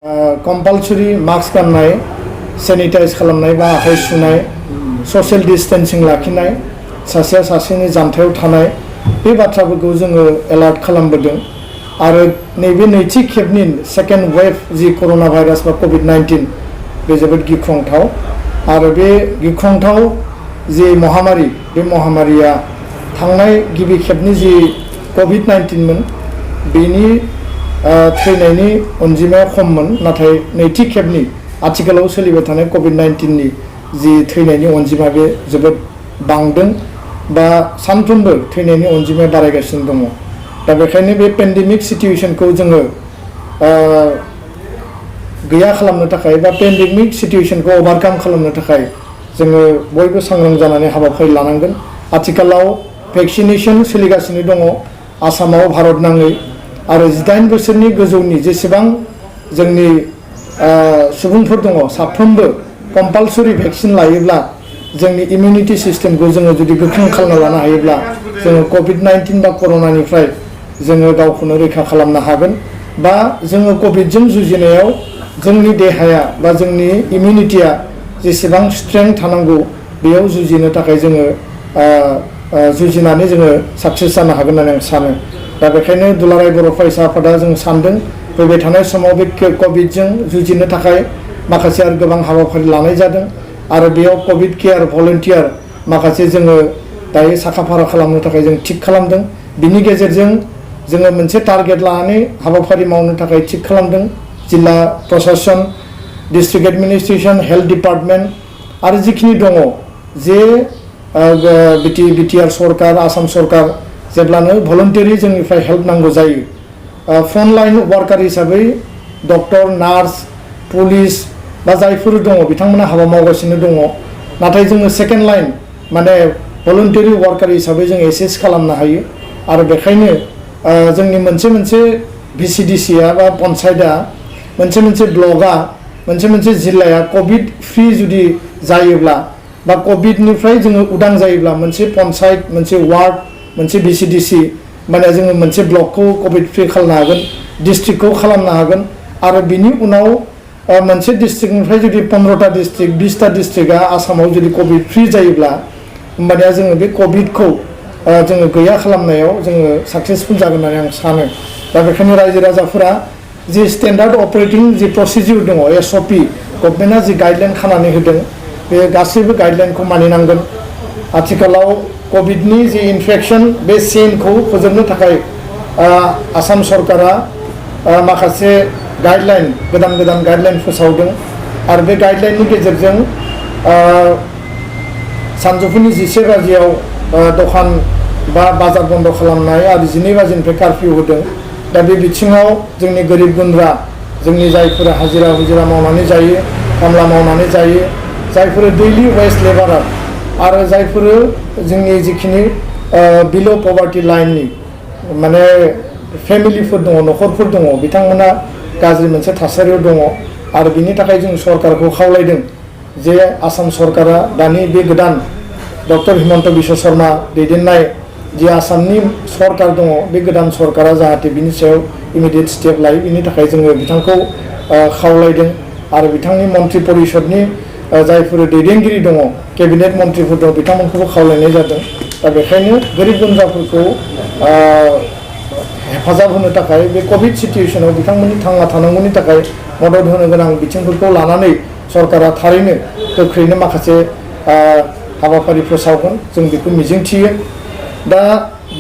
Compulsory mask गाननाय sanitise खालामनाय बा आखाइ सुनाय ससियेल डिस्टेंसिं लाखिनाय सासेया सासेनि जानथायाव थानाय बे बाथ्राफोरखौ जोङो एलार्ट खालामबोदों आरो नैबे नैथि खेबनि सेकेन्ड वेव जि कर'ना भाइरास बा कोविड-19 बे जोबोद गिख्रंथाव आरो बे गिख्रंथाव जि महामारी बे महामारिया थांनाय गिबि खेबनि जि कोविड-19 मोन बेनि थैनायनि अनजिमाया खममोन नाथाय नैथि खेबनि आथिखालाव सोलिबाय थानाय कोविड-19 नि जि थैनायनि अनजिमा बे जोबोद बांदों बा सानफ्रोमबो थैनायनि अनजिमाया बारायगासिनो दङ। दा बेखायनो बे पेन्डेमिक सिचुएशनखौ जोङो गैया खालामनो थाखाय बा पेन्डेमिक सिचुएशनखौ ओभारकाम खालामनो थाखाय जोङो बयबो सांग्रां जानानै हाबाफारि लानांगोन। आथिखालाव भेक्सिनेशन सोलिगासिनो दङ आसामाव भारत नाङै आरो 18 बोसोरनि गोजौनि जेसेबां जोंनि सुबुंफोर दङ साफ्रोमबो कम्पालसरि भेक्सिन लायोब्ला जोंनि इमिउनिटि सिस्टेमखौ जोङो जुदि गोख्रों खालामना लानो हायोब्ला जोङो कोविड-19 बा कर'नानिफ्राय जोङो गावखौनो रैखा खालामनो हागोन बा जोङो कोविडजों जुजिनायाव जोंनि देहाया बा जोंनि इमिउनिटिया जेसेबां स्ट्रेंथ थानांगौ बेयाव जुजिनो थाखाय जोङो जुजिनानै जोङो साक्सेस जानो हागोन होननानै आं सानो। दा बेखायनो दुलाराय बर' फरायसा आफादा जों सानदों फैबाय थानाय समाव बे कोविडजों जुजिनो थाखाय माखासे आरो गोबां हाबाफारि लानाय जादों आरो बेयाव कोविड केयार भलन्टियार माखासे जोङो दायो साखाफारा खालामनो थाखाय जों थिक खालामदों। बिनि गेजेरजों जोङो मोनसे टारगेट लानानै हाबाफारि मावनो थाखाय थिक खालामदों। जिल्ला प्रशासन, डिस्ट्रिक्ट एडमिनिस्ट्रेशन, हेल्थ डिपार्टमेन्ट आरो जिखिनि दङ जे बिटिआर सरकार आसाम सरकार जेब्लानो भलन्टियारि जोंनिफ्राय हेल्प नांगौ जायो फ्रन्टलाइन वार्कार हिसाबै डक्टर, नार्स, पुलिस बा जायफोर दङ बिथांमोना हाबा मावगासिनो दङ नाथाय जोङो सेकेन्ड लाइन माने भलन्टियारि वार्कार हिसाबै जों एसेस खालामनो हायो आरो बेखायनो जोंनि मोनसे भिसिडिसिआ बा पन्सायतआ मोनसे ब्लकआ मोनसे जिल्लाया कोविड फ्रि जुदि जायोब्ला बा कोविडनिफ्राय जोङो उदां जायोब्ला मोनसे पन्सायत मोनसे वार्ड मोनसे भिसिडिसि माने जोङो मोनसे ब्लकखौ कोविड फ्रि खालामनो हागोन डिस्ट्रिक्टखौ खालामनो हागोन आरो बिनि उनाव मोनसे डिस्ट्रिक्टनिफ्राय जुदि 15टा डिस्ट्रिक्ट 20टा डिस्ट्रिक्टआ आसामाव जुदि कोविड फ्रि जायोब्ला होमबानिया जोङो बे कोविडखौ जोङो गैया खालामनायाव जोङो साक्सेसफुल जागोन होननानै आं सानो। दा बेखायनो रायजो राजाफोरा जि स्टेन्डार्ड अपारेटिं जि प्रसिडिउर दङ SOP गभर्नमेन्टआ जि गाइडलाइन खानानै होदों बे गासैबो गाइडलाइनखौ मानिनांगोन। आथिखालाव कोविडनि जि इनफेक्शन बे चेनखौ फोजोबनो थाखाय आसाम सरकारा माखासे गाइडलाइन गोदान गाइडलाइन फोसावदों आरो बे गाइडलाइननि गेजेरजों सानजौफुनि 11 बाजियाव दखान बा बाजार बन्द खालामनाय आरो 12 बाजिनिफ्राय कार्फिउ होदों। दा बे बिथिङाव जोंनि गोरिब गुन्द्रा जोंनि जायफोरा हाजिरा मावनानै जायो खामला मावनानै जायो जायफोर दैलि वेज लेबारार आरो जायफोर जोंनि जिखिनि बिल' पभार्टि लाइननि माने फेमिलिफोर दङ न'खरफोर दङ बिथांमोना गाज्रि मोनसे थासारियाव दङ आरो बिनि थाखाय जों सरकारखौ खावलायदों जे आसाम सरकारा दानि बे गोदान डक्टर हिमन्त बिश्व शर्मा दैदेननाय जि आसामनि सरकार दङ बे गोदान सरकारा जाहाथे बिनि सायाव इमिडियेट स्टेप लायो बिनि थाखाय जोङो बिथांखौ खावलायदों आरो बिथांनि मन्त्रि परिषदनि जायफोर दैदेनगिरि दङ केबिनेट मन्थ्रिफोर दङ बिथांमोनखौबो खावलायनाय जादों। दा बेखायनो गोरिब गुन्द्राफोरखौ हेफाजाब होनो थाखाय बे कोविड सिचुएशनाव बिथांमोननि थांना थानांगौनि थाखाय मदद होनो गोनां बिथिंफोरखौ लानानै सरकारा थारैनो गोख्रैनो माखासे हाबाफारि फोसावगोन जों बेखौ मिजिंथियो। दा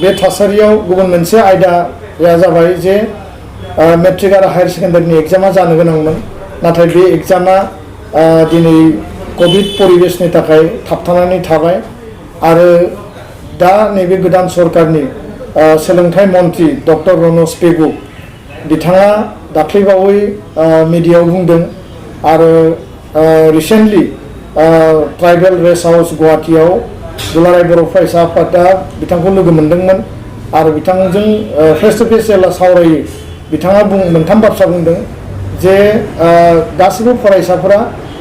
बे थासारियाव गुबुन मोनसे आयदाया जाबाय जे मेट्रिक आरो हायार सेकेन्डारिनि एग्जामा जानो गोनांमोन नाथाय बे एग्जामा दिनै कोविड परिबेशनि थाखाय थाबथानानै थाबाय आरो दा नैबे गोदान सरकारनि सोलोंथाइ मन्थ्रि डक्टर रनज पेगु बिथाङा दाख्लैबावै मिडियायाव बुंदों आरो रिसेन्टलि ट्राइबेल रेस्ट हाउस गुवाहाटीयाव दुलाराय बर' फरायसा आफादा बिथांखौ लोगो मोनदोंमोन आरो बिथांजों फेस टु फेस जेब्ला सावरायो बिथाङा मोनथाम बाथ्रा बुंदों जे गासैबो फरायसाफोरा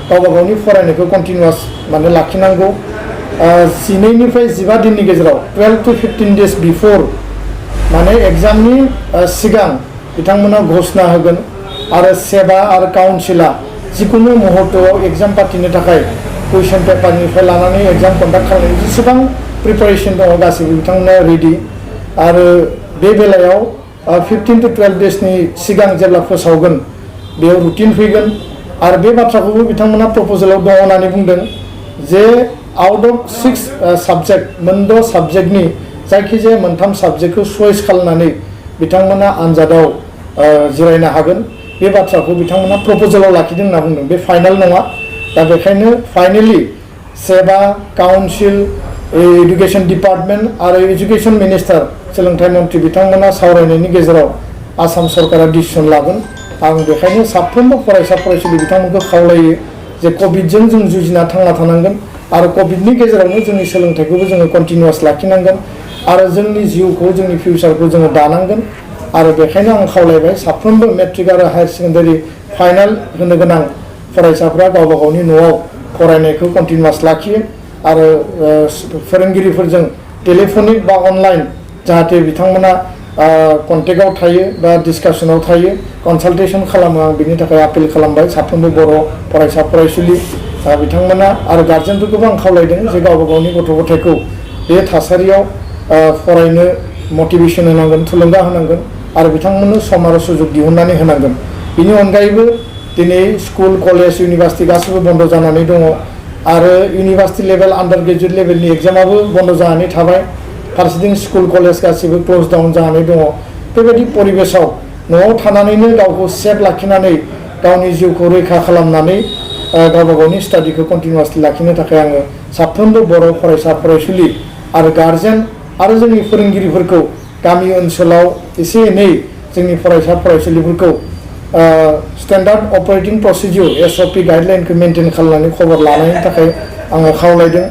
गावबा गावनि फरायनायखौ कन्टिनिउआस माने लाखिनांगौ 12निफ्राय 15 दिननि गेजेराव 12 to 15 days बिफोर माने एग्जामनि सिगां बिथांमोना घोषणा होगोन आरो सेबा आरो काउन्सिला जिकुनु मुहूर्तआव एग्जाम पार्टिनि थाखाय कुइसन पेपारनिफ्राय लानानै एग्जाम कन्डाक्ट खालामनायनि जेसेबां प्रिपारेसन दङ गासैबो बिथांमोना रेडि आरो बे बेलायाव 15 to 12 डेजनि सिगां जेब्ला फोसावगोन बेयाव रुटिन फैगोन आरो बे बाथ्राखौबो बिथांमोना प्रप'जेलाव दङ होननानै बुंदों जे आउट अफ 6 साबजेक्ट मोनद' साबजेक्टनि जायखिजाया मोनथाम साबजेक्टखौ चइस खालामनानै बिथांमोना आनजादाव जिरायनो हागोन बे बाथ्राखौ बिथांमोना प्रप'जेलाव लाखिदों होनना बुंदों बे फाइनाल नङा दा बेखायनो फाइनेलि सेबा काउन्सिल एडुकेशन डिपार्टमेन्ट आरो एडुकेशन मिनिस्टार सोलोंथाइ मन्थ्रि बिथांमोना सावरायनायनि गेजेराव आसाम सरकारा डिसिसन लागोन आं बेखायनो साफ्रोमबो फरायसा फरायसुलि बिथांमोनखौ खावलायो जे कभिडजों जों जुजिना थांना थानांगोन आरो कभिडनि गेजेरावनो जोंनि सोलोंथाइखौबो जोङो कन्टिनिउवास लाखिनांगोन आरो जोंनि जिउखौ जोंनि फिउचारखौ जोङो दानांगोन आरो बेखायनो आं खावलायबाय साफ्रोमबो मेट्रिक आरो हायार सेकेन्डारि फाइनाल होनो गोनां फरायसाफ्रा गावबा गावनि न'आव फरायनायखौ कन्टिनिउवास लाखियो आरो फोरोंगिरिफोरजों टेलिफनिक बा अनलाइन जाहाथे बिथांमोना कन्टेक्टआव थायो बा डिसकासनाव थायो कनसालटेसन खालामो आं बिनि थाखाय आपिल खालामबाय साफ्रोमबो बर' फरायसा फरायसुलि बिथांमोना आरो गार्जेनफोरखौबो आं खावलायदों जे गावबा गावनि गथ' गथायखौ बे थासारियाव फरायनो मटिभेसन होनांगोन थुलुंगा होनांगोन आरो बिथांमोननो सम आरो सुजुग दिहुननानै होनांगोन बिनि अनगायैबो दिनै स्कुल कलेज इउनिभार्सिटि गासैबो बन्द जानानै दङ आरो इउनिभार्सिटि लेभेल आन्डार ग्रेजुवेट लेभेलनि एग्जामाबो बन्द जानानै थाबाय फारसेथिं स्कुल कलेज गासैबो क्लोज डाउन जानानै दङ बेबायदि परिबेसाव न'आव थानानैनो गावखौ सेफ लाखिनानै गावनि जिउखौ रैखा खालामनानै गावबा गावनि स्टाडिखौ कन्टिनिउवासलि लाखिनो थाखाय आङो साफ्रोमबो बर' फरायसा फरायसुलि आरो गार्जेन आरो जोंनि फोरोंगिरिफोरखौ गामि ओनसोलाव एसे एनै जोंनि फरायसा फरायसुलिफोरखौ स्टेन्डार्ड अपारेटिं प्रसिडिउर SOP गाइडलाइनखौ मेनटेन खालामनानै खबर लानायनि थाखाय आङो खावलायदों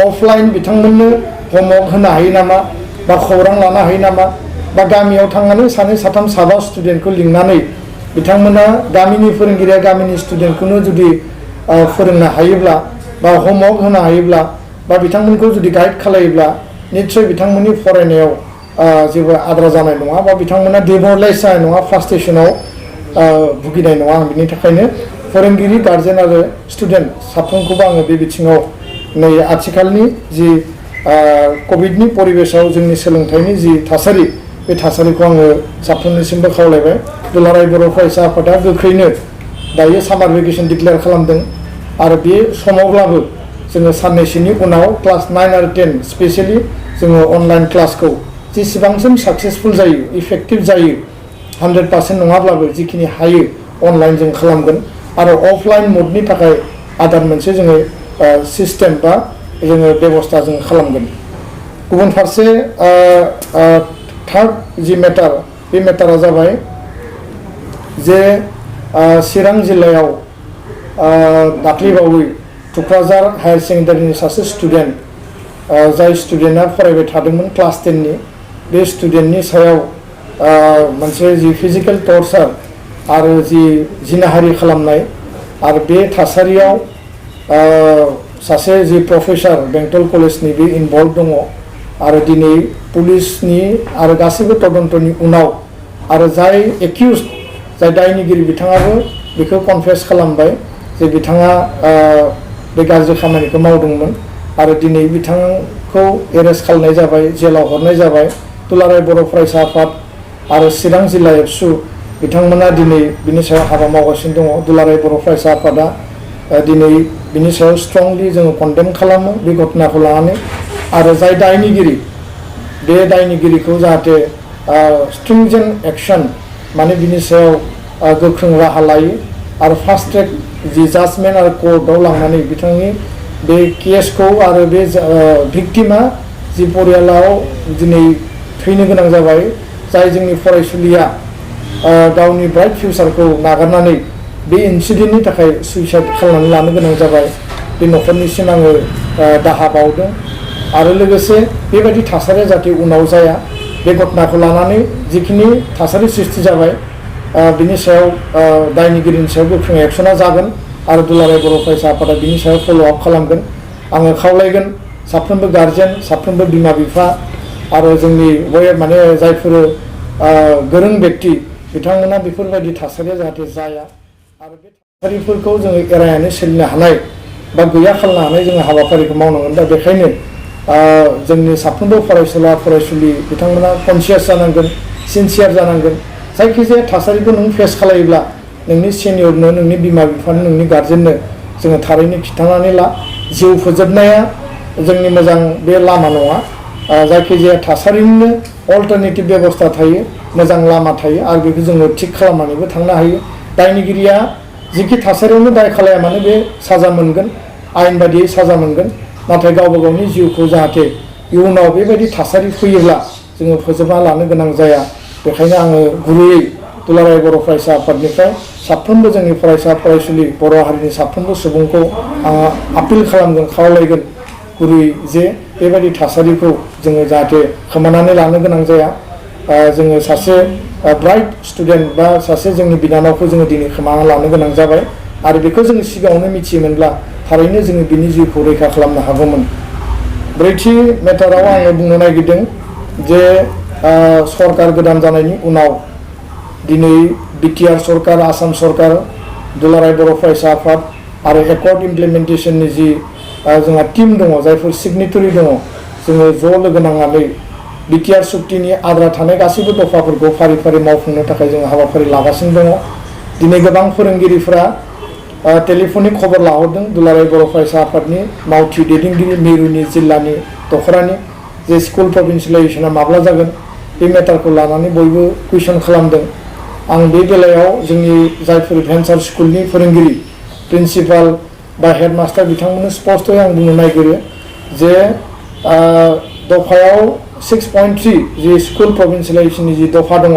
अफलाइन बिथांमोननो होमवर्क होनो हायो नामा बा खौरां लानो हायो नामा बा गामियाव थांनानै सानै साथाम साबा स्टुडेन्टखौ लिंनानै बिथांमोना गामिनि फोरोंगिरिया गामिनि स्टुडेन्टखौनो जुदि फोरोंनो हायोब्ला बा होमवर्क होनो हायोब्ला बा बिथांमोनखौ जुदि गाइड खालायोब्ला निश्चय बिथांमोननि फरायनायाव जेबो आद्रा जानाय नङा बा बिथांमोना डिमोरलाइज जानाय नङा फ्रास्ट्रेसनाव भुगिनाय नङा आं बिनि थाखायनो फोरोंगिरि गार्जेन आरो स्टुडेन्ट साफ्रोमखौबो आङो बे बिथिङाव नै आथिखालनि जि कभिडनि परिबेसाव जोंनि सोलोंथाइनि जि थासारि बे थासारिखौ आङो साफ्रोमनिसिमबो खावलायबाय दुलाराय बर' फरायसा आफादा गोख्रैनो दायो सामार भेकेसन डिक्लेयार खालामदों आरो बे समावब्लाबो जोङो साननैसोनि उनाव क्लास 9 आरो 10 स्पेसियेलि जोङो अनलाइन क्लासखौ जेसेबांसिम साक्सेसफुल जायो इफेक्टिभ जायो 100% नङाब्लाबो जिखिनि हायो अनलाइन जों खालामगोन आरो अफलाइन मडनि थाखाय आदार मोनसे जोङो सिस्टेम बा जोङो बेबस्था जों खालामगोन गुबुन फारसे थार्ड जि मेटार बे मेटारा जाबाय जे चिरां जिल्लायाव दाख्लैबावै टुक्राझार हायार सेकेन्डारिनि सासे स्टुडेन्ट जाय स्टुडेन्टआ फरायबाय थादोंमोन क्लास 10नि बे स्टुडेन्टनि सायाव मोनसे जि फिजिकेल टर्चार आरो जि जिनाहारि खालामनाय आरो बे थासारियाव सासे जि प्रफेसर बेंटल कलेजनि बे इनभल्भ दङ आरो दिनै पुलिसनि आरो गासैबो तदन्तनि उनाव आरो जाय एक्युज जाय दायनिगिरि बिथाङाबो बेखौ कनफेस खालामबाय जे बिथाङा बे गाज्रि खामानिखौ मावदोंमोन आरो दिनै बिथांखौ एरेस्ट खालामनाय जाबाय जेलाव हरनाय जाबाय दुलाराय बर' फरायसा आफाद आरो चिरां जिल्ला एबसु बिथांमोना दिनै बिनि सायाव हाबा मावगासिनो दङ दुलाराय बर' फरायसा आफादा दिनै बिनि सायाव स्ट्रंलि जोङो कन्डेम खालामो बे घटनाखौ लानानै आरो जाय दायनिगिरि बे दायनिगिरिखौ जाहाथे स्ट्रिंजेन्ट एक्सन माने बिनि सायाव गोख्रों राहा लायो आरो फास्ट ट्रेक जि जाजमेन्ट आरो कर्टआव लांनानै बिथांनि बे केसखौ आरो बे भिक्टिमा जि परियालाव दिनै थैनो गोनां जाबाय जाय जोंनि फरायसुलिया गावनि ब्राइट फिउचारखौ नागारनानै बे इन्सिडेन्टनि थाखाय सुइसाइड खालामनानै लानो गोनां जाबाय बे न'खरनिसिम आङो दाहा बावदों आरो लोगोसे बेबायदि थासारिया जाहाथे उनाव जाया बे घटनाखौ लानानै जिखिनि थासारि सृष्टि जाबाय बिनि सायाव दायनिगिरिनि सायाव गोख्रों एक्सना जागोन आरो दुलाराय बर' फरायसा आफादा बिनि सायाव फल' आप खालामगोन आङो खावलायगोन साफ्रोमबो गार्जेन साफ्रोमबो बिमा बिफा आरो जोंनि माने जायफोर गोरों व्यक्ति बिथांमोना बेफोरबायदि थासारिया जाहाथे जाया आरो बे थासारिफोरखौ जोङो एरायनानै सोलिनो हानाय बा गैया खालामनो हानाय जोङो हाबाफारिखौ मावनांगोन। दा बेखायनो जोंनि साफ्रोमबो फरायसुला फरायसुलि बिथांमोना कनसियास जानांगोन, सिनसियार जानांगोन। जायखिजाया थासारिखौ नों फेस खालायोब्ला नोंनि सिनियरनो, नोंनि बिमा बिफानो, नोंनि गार्जेननो जोङो थारैनो खिन्थानानै ला। जिउ फोजोबनाया जोंनि मोजां बे लामा नङा। जायखिजाया थासारिनिनो अल्टारनेटिभ बेबस्था थायो, मोजां लामा थायो आरो बेखौ जोङो थिग खालामनानैबो थांनो हायो। दायनिगिरिया जिखि थासारियावनो दाय खालाया मानो बे साजा मोनगोन, आयेन बादियै साजा मोनगोन। नाथाय गावबा गावनि जिउखौ जाहाथे इयुनाव बेबायदि थासारि फैयोब्ला जोङो फोजोबना लानो गोनां जाया। बेखायनो आङो गुरैयै दुलाराय बर' फरायसा आफादनिफ्राय साफ्रोमबो जोंनि फरायसा फरायसुलि बर' हारिनि साफ्रोमबो सुबुंखौ आङो आपिल खालामगोन, खावलायगोन गुरैयै जे बेबायदि थासारिखौ जोङो जाहाथे खोमानानै लानो गोनां जाया। जोङो सासे ब्राइट स्टुडेन्ट बा सासे जोंनि बिनानावखौ जोङो दिनै खोमाना लानो गोनां जाबाय आरो बेखौ जोङो सिगाङावनो मिथियोमोनब्ला थारैनो जोङो बिनि जिउखौ रैखा खालामनो हागौमोन। ब्रैथि मेटाराव आङो बुंनो नागिरदों जे सरकार गोदान जानायनि उनाव दिनै बिटिआर सरकार, आसाम सरकार, दुलाराय बर' फरायसा आफाद आरो एकर्ड इमप्लिमेन्टेसननि जि जोंहा टीम दङ, जायफोर सिगनेटरि दङ, जोङो ज' लोगो नांनानै बिटिआर सुक्तिनि आद्रा थानाय गासैबो दफाफोरखौ फारि फारि मावफुंनो थाखाय जोङो हाबाफारि लागासिनो दङ। दिनै गोबां फोरोंगिरिफ्रा टेलिफनिक खबर लाहरदों दुलाराय बर' फरायसा आफादनि मावथि दैदेनगिरि मिरुनि जिल्लानि दखरानि जे स्कुल प्रभिन्सियेलाइजेसना माब्ला जागोन बे मेटारखौ लानानै बयबो कुइसन खालामदों। आं बे बेलायाव जोंनि जायफोर भेन्सार स्कुलनि फोरोंगिरि, प्रिन्सिपाल बा हेडमास्टार बिथांमोननो स्पष्टयै आं बुंनो नागिरो जे दफायाव 6.3 जि स्कुल प्रभिन्सियेलाइजेसननि जि दफा दङ,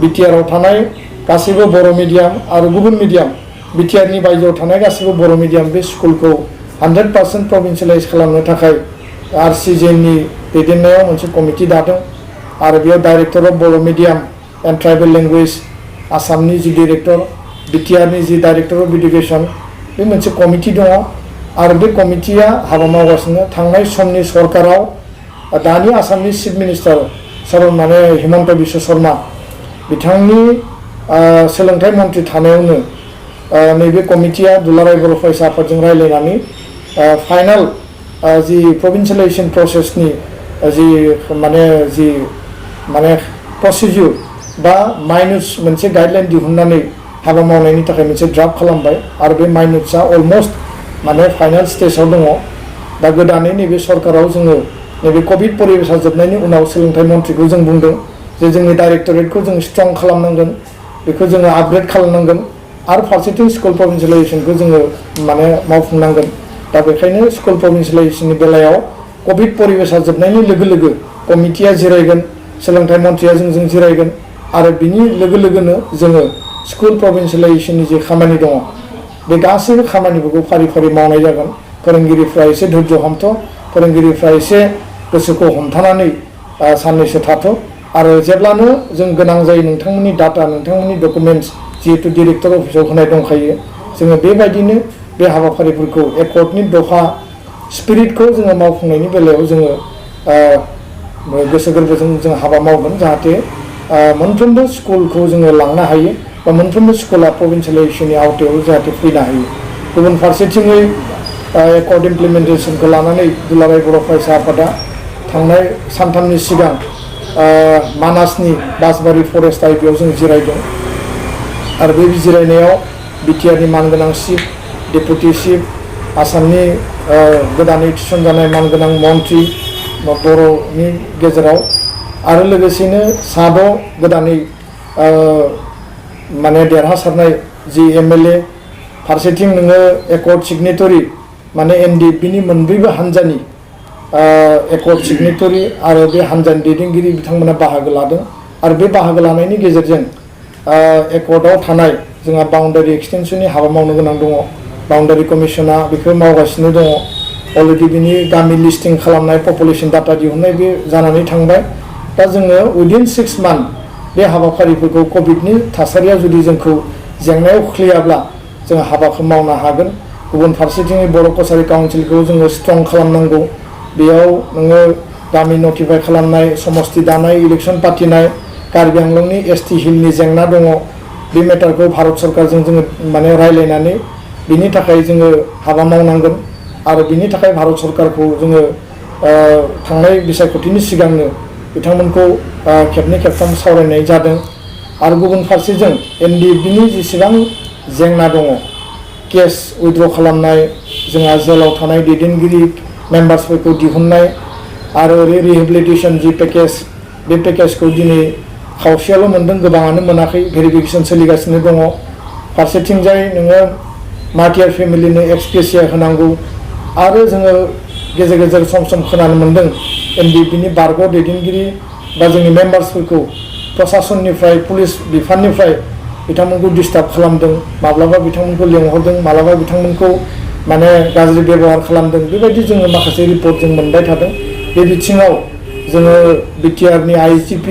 बिटिआरआव थानाय गासैबो बर' मिडियाम आरो गुबुन मिडियाम, बिटिआरनि बायजोआव थानाय गासैबो बर' मिडियाम बे स्कुलखौ 100% प्रभिन्सियेलाइज खालामनो थाखाय आरसिजेनि दैदेननायाव मोनसे कमिटि दादों आरो बेयाव director of Bodo' medium and tribal language, आसामनि जि डिरेक्टर, बिटिआरनि जि डाइरेक्टर अफ इडुकेसन, बे मोनसे कमिटि दङ आरो बे कमिटिया हाबा मावगासिनो। थांनाय समनि सरकाराव दानि आसामनि चिफ मिनिस्टार हिमन्त बिश्व शर्मा बिथांनि सोलोंथाइ मन्थ्रि थानायावनो नैबे कमिटिया दुलाराय बर' फरायसा आफादजों रायज्लायनानै फाइनाल जि प्रभिन्सियेलाइजेसन प्रसेसनि जि प्रसिडिउर बा माइनुट्स मोनसे गाइडलाइन दिहुननानै हाबा मावनायनि थाखाय मोनसे ड्राफ्ट खालामबाय आरो बे माइनुट्सआ अलमस्ट फाइनाल स्टेजाव दङ। दा गोदानै नैबे सरकाराव जोङो नैबे कभिड परिबेसा जोबनायनि उनाव सोलोंथाइ मन्थ्रिखौ जों बुंदों जे जोंनि डाइरेक्टरेटखौ जों स्ट्रं खालामनांगोन, बेखौ जोङो आपग्रेड खालामनांगोन आरो फारसेथिं स्कुल प्रभिन्सियेलाइजेसनखौ जोङो मावफुंनांगोन। दा बेखायनो स्कुल प्रभिन्सियेलाइजेसननि बेलायाव कभिड परिबेसा जोबनायनि लोगो लोगो कमिटिया जिरायगोन, सोलोंथाइ मन्थ्रिया जोंजों जिरायगोन आरो बिनि लोगो लोगोनो जोङो स्कुल प्रभिन्सियेलाइजेसननि जे खामानि दङ बे गासैबो खामानिफोरखौ फारि फारि मावनाय जागोन। फोरोंगिरिफ्रा एसे धैर्य हमथ', फोरोंगिरिफ्रा एसे गोसोखौ हमथानानै साननैसो थाथ' आरो जेब्लानो जों गोनां जायो नोंथांमोननि डाटा, नोंथांमोननि डकुमेन्टस जिहेतु डिरेक्टर अफिसाव होनाय दंखायो, जोङो बेबायदिनो बे हाबाफारिफोरखौ एकर्डनि दफा स्पिरिटखौ जोङो मावफुंनायनि बेलायाव जोङो गोसो गोरबोजों जों हाबा मावगोन जाहाथे मोनफ्रोमबो स्कुलखौ जोङो लांनो हायो बा मोनफ्रोमबो स्कुला प्रभिन्सियेलाइजेसननि आवथायाव जाहाथे फैनो हायो। गुबुन फारसेथिङै एकर्ड इमप्लिमेन्टेसनखौ लानानै दुलाराय बर' फरायसा आफादा थांनाय सानथामनि सिगां मानासनि बासबारि फरेस्ट आइबियाव जों जिरायदों आरो बे जिरायनायाव बिटिआरनि मानगोनां चिफ, डेपुटि चिफ, आसामनि गोदानै थिसनजानाय मानगोनां मन्थ्रि बर'नि गेजेराव आरो लोगोसेनो 6 गोदानै देरहासारनाय जि एमएलए, फारसेथिं नोङो एकर्ड सिगनेटरि एनडिएफबिनि मोनब्रैबो हान्जानि एकर्ड सिगनेटरि आरो बे हान्जानि दैदेनगिरि बिथांमोना बाहागो लादों आरो बे बाहागो लानायनि गेजेरजों एकर्डआव थानाय जोंहा बाउन्डारि एक्सटेनसननि हाबा मावनो गोनां दङ। बाउन्डारि कमिसना बेखौ मावगासिनो दङ। अलरेडि बिनि गामि लिस्टिं खालामनाय, पपुलेसन डाटा दिहुननाय बे जानानै थांबाय। दा जोङो उइदिन 6 मान्थ बे हाबाफारिफोरखौ कभिडनि थासारिया जुदि जोंखौ जेंनायाव खोख्लैयाब्ला जों हाबाखौ मावनो हागोन। गुबुन फारसेथिं बर' कसारि काउन्सिलखौ जोङो स्ट्रं खालामनांगौ। बेयाव नोङो गामि नटिफाइ खालामनाय, समस्ति दानाय, इलेक्सन पार्टिनाय कार्बि आंलंनि ST हिलनि जेंना दङ बे मेटारखौ भारत सरकारजों जोङो माने रायलायनानै बिनि थाखाय जोङो हाबा मावनांगोन आरो बिनि थाखाय भारत सरकारखौ जोङो थांनाय बिसायख'थिनि सिगांनो बिथांमोनखौ खेबनै खेबथाम सावरायनाय जादों आरो गुबुन फारसेजों NDFBनि जेसेबां जेंना दङ केस उइथड्र खालामनाय जोंहा जेलाव थानाय दैदेनगिरि मेम्बार्सफोरखौ दिहुननाय आरो रिहेबिलिटेसन जि पेकेज बे पेकेजखौ दिनै खावसेयाल' मोनदों गोबाङानो मोनाखै भेरिफिकेसन सोलिगासिनो दङ फारसेथिंजाय नोङो मार्टियार फेमिलिनो एक्सग्रेसिया होनांगौ आरो जोङो गेजेर गेजेर सम सम खोनानो मोन्दों NDFBनि बारग' दैदेनगिरि बा जोंनि मेम्बार्सफोरखौ प्रशासननिफ्राय पुलिस बिफाननिफ्राय बिथांमोनखौ डिस्टार्ब खालामदों माब्लाबा बिथांमोनखौ लेंहरदों माब्लाबा बिथांमोनखौ माने गाज्रि बेबहार खालामदों बेबायदि जोङो माखासे रिपर्ट जों मोनबाय थादों बे बिथिङाव जोङो BTRनि IGP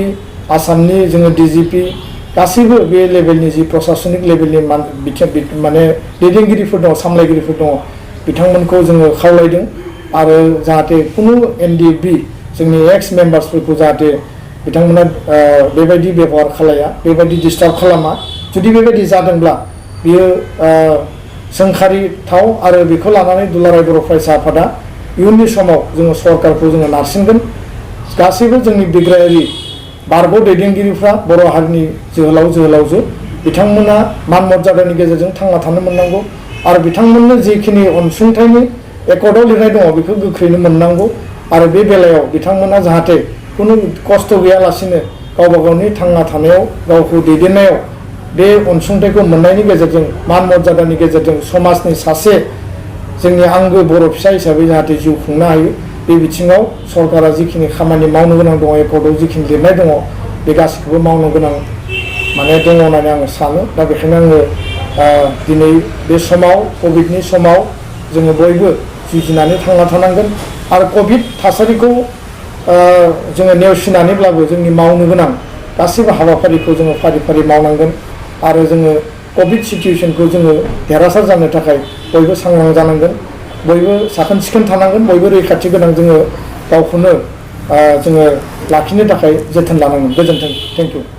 आसामनि जोङो DGP गासैबो बे लेभेलनि जि प्रशासनिक लेभेलनि माने दैदेनगिरिफोर दङ सामलायगिरिफोर दङ बिथांमोनखौ जोङो खावलायदों आरो जाहाथे कुनु NDFB जोंनि एक्स मेम्बार्सफोरखौ जाहाथे बिथांमोना बेबायदि बेबहार खालाया बेबायदि डिस्टार्ब खालामा जुदि बेबायदि जादोंब्ला बियो सोंखारिथाव आरो बेखौ लानानै दुलाराय बर' फरायसा आफादा इयुननि समाव जोङो सरकारखौ जोङो नारसिनगोन गासैबो जोंनि बिग्रायारि बारग' दैदेनगिरिफ्रा बर' हारिनि जोहोलाव जोहोलावजो बिथांमोना मान मर्यादानि गेजेरजों थांना थानो मोननांगौ आरो बिथांमोननो जिखिनि अनसुंथाइनि एकर्डआव लिरनाय दङ बेखौ गोख्रैनो मोननांगौ आरो बे बेलायाव बिथांमोना जाहाथे कुनु खस्थ' गैयालासिनो गावबा गावनि थांना थानायाव गावखौ दैदेननायाव बे अनसुंथाइखौ मोननायनि गेजेरजों मान मर्यादानि गेजेरजों समाजनि सासे जोंनि आंगो बर' फिसा हिसाबै जाहाथे जिउ खुंनो हायो बे बिथिङाव सरकारा जिखिनि खामानि मावनो गोनां दङ एकर्डआव जिखिनि लिरनाय दङ बे गासैखौबो मावनो गोनां माने दङ होननानै आङो सानो दा बेखायनो आङो दिनै बे समाव कभिडनि समाव जोङो बयबो जुजिनानै थांना थानांगोन आरो कभिड थासारिखौ जोङो नेवसिनानैब्लाबो जोंनि मावनो गोनां गासैबो हाबाफारिखौ जोङो फारि फारि मावनांगोन आरो जोङो कभिड सिचुवेसनखौ जोङो देरहासार जानो थाखाय बयबो सांग्रां जानांगोन बयबो साखोन सिखोन थानांगोन बयबो रैखाथि गोनां जोङो गावखौनो जोङो लाखिनो थाखाय जोथोन लानांगोन गोजोन्थों थेंक इउ